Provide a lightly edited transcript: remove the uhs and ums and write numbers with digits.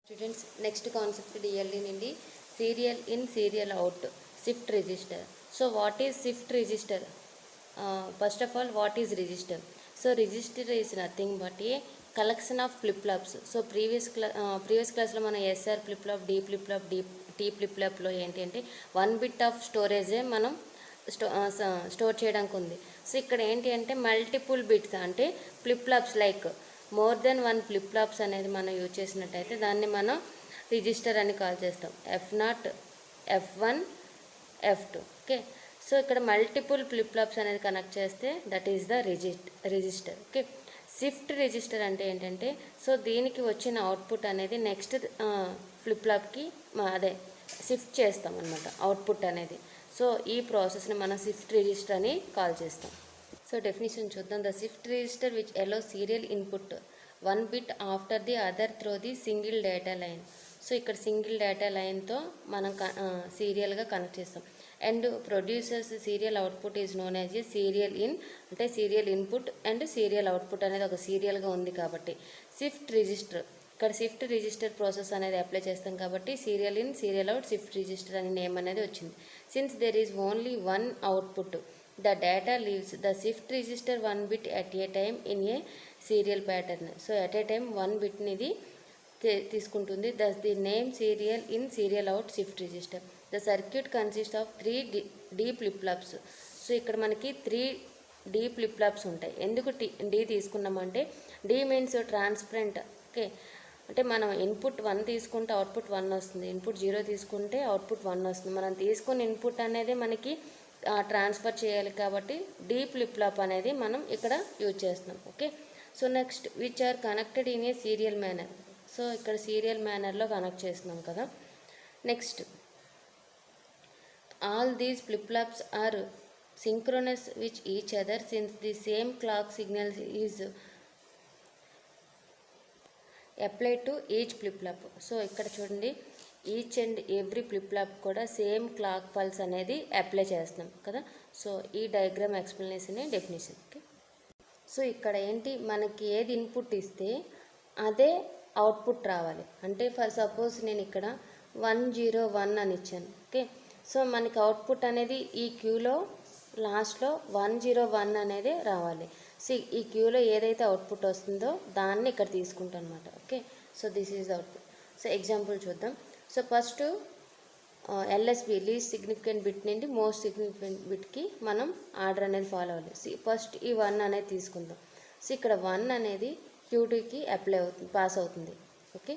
Students, next concept DLE నుండి serial in serial out shift register. So what is shift register? First of all, what is register? So register is nothing but a collection of flip flops. So previous class లో మన SR flip flop, D flip flop, T flip flop లో ఏంటి అంటే 1 bit of storage మనం store చేయడానికి ఉంది. So ఇక్కడ ఏంటి అంటే మల్టిపుల్ బిట్స్ అంటే flip flops like more than 1 flip flops అనేది మనం యూజ్ చేసినట్టయితే దాన్ని మనం రిజిస్టర్ అని కాల్ చేస్తాం. F0, F1, F2. Okay, so ఇక్కడ మల్టిపుల్ ఫ్లిప్ ఫ్లాప్స్ అనేది కనెక్ట్ చేస్తే that is the register. Okay, shift register అంటే ఏంటంటే సో దీనికి వచ్చిన అవుట్పుట్ అనేది నెక్స్ట్ ఫ్లిప్ ఫ్లాప్కి అదే షిఫ్ట్ చేస్తాం అన్నమాట అవుట్పుట్ అనేది. సో ఈ ప్రాసెస్ని మనం షిఫ్ట్ రిజిస్టర్ అని కాల్ చేస్తాం. సో డెఫినేషన్ చూద్దాం. The shift register which allows serial input 1 bit after the other through the single data line. So ఇక్కడ సింగిల్ డేటా లైన్తో మనం సీరియల్గా కనెక్ట్ చేస్తాం. And producers serial output is known as a serial in, అంటే serial input and serial output అనేది ఒక సీరియల్గా ఉంది కాబట్టి షిఫ్ట్ రిజిస్టర్. ఇక్కడ షిఫ్ట్ రిజిస్టర్ ప్రాసెస్ అనేది అప్లై చేస్తాం కాబట్టి serial in serial out shift register అనే నేమ్ అనేది వచ్చింది. Since there is only 1 output the data leaves the shift register 1 bit at a time in a serial pattern. So at a time 1 bitని ఇది తీసుకుంటుంది. Thus the name serial in serial out shift register. The circuit consist of 3 D flip flops. So ఇక్కడ మనకి 3 D flip flops ఉంటాయి. ఎందుకు D తీసుకున్నామంటే D means transparent. Okay, అంటే మనం ఇన్పుట్ 1 తీసుకుంటే అవుట్పుట్ 1 వస్తుంది, ఇన్పుట్ 0 తీసుకుంటే అవుట్పుట్ 1 వస్తుంది. మనం తీసుకున్న ఇన్పుట్ అనేది మనకి ట్రాన్స్ఫర్ చేయాలి కాబట్టి D ఫ్లిప్ ఫ్లాప్ అనేది మనం ఇక్కడ యూజ్ చేస్తున్నాం. Okay, so next which are connected in a serial manner. So ఇక్కడ సీరియల్ మేనర్లో కనెక్ట్ చేస్తున్నాం కదా. Next all these flip flops are synchronous which each other since the same clock signals is apply to each flip flop. So ఇక్కడ చూడండి, each and every flip flop కూడా same clock pulse అనేది apply చేస్తున్నాం కదా. So ఈ diagram explanation definition. Okay, so ఇక్కడ ఏంటి మనకి ఏది ఇన్పుట్ ఇస్తే అదే అవుట్పుట్ రావాలి. అంటే ఫర్ సపోజ్ నేను ఇక్కడ 101 అని ఇచ్చాను. ఓకే, సో మనకి అవుట్పుట్ అనేది ఈ క్యూలో లాస్ట్లో 101 అనేది రావాలి. సో ఈ క్యూలో ఏదైతే అవుట్పుట్ వస్తుందో దాన్ని ఇక్కడ తీసుకుంటాం అనమాట. Okay, so this is output. So example చూద్దాం. So first LSB least significant bit నుండి మోస్ట్ సిగ్నిఫికెంట్ బిట్కి మనం ఆర్డర్ అనేది ఫాలో అవ్వాలి. ఫస్ట్ ఈ 1 అనేది తీసుకుందాం. సో ఇక్కడ 1 అనేది Q2కి అప్లై అవుతుంది, పాస్ అవుతుంది. ఓకే,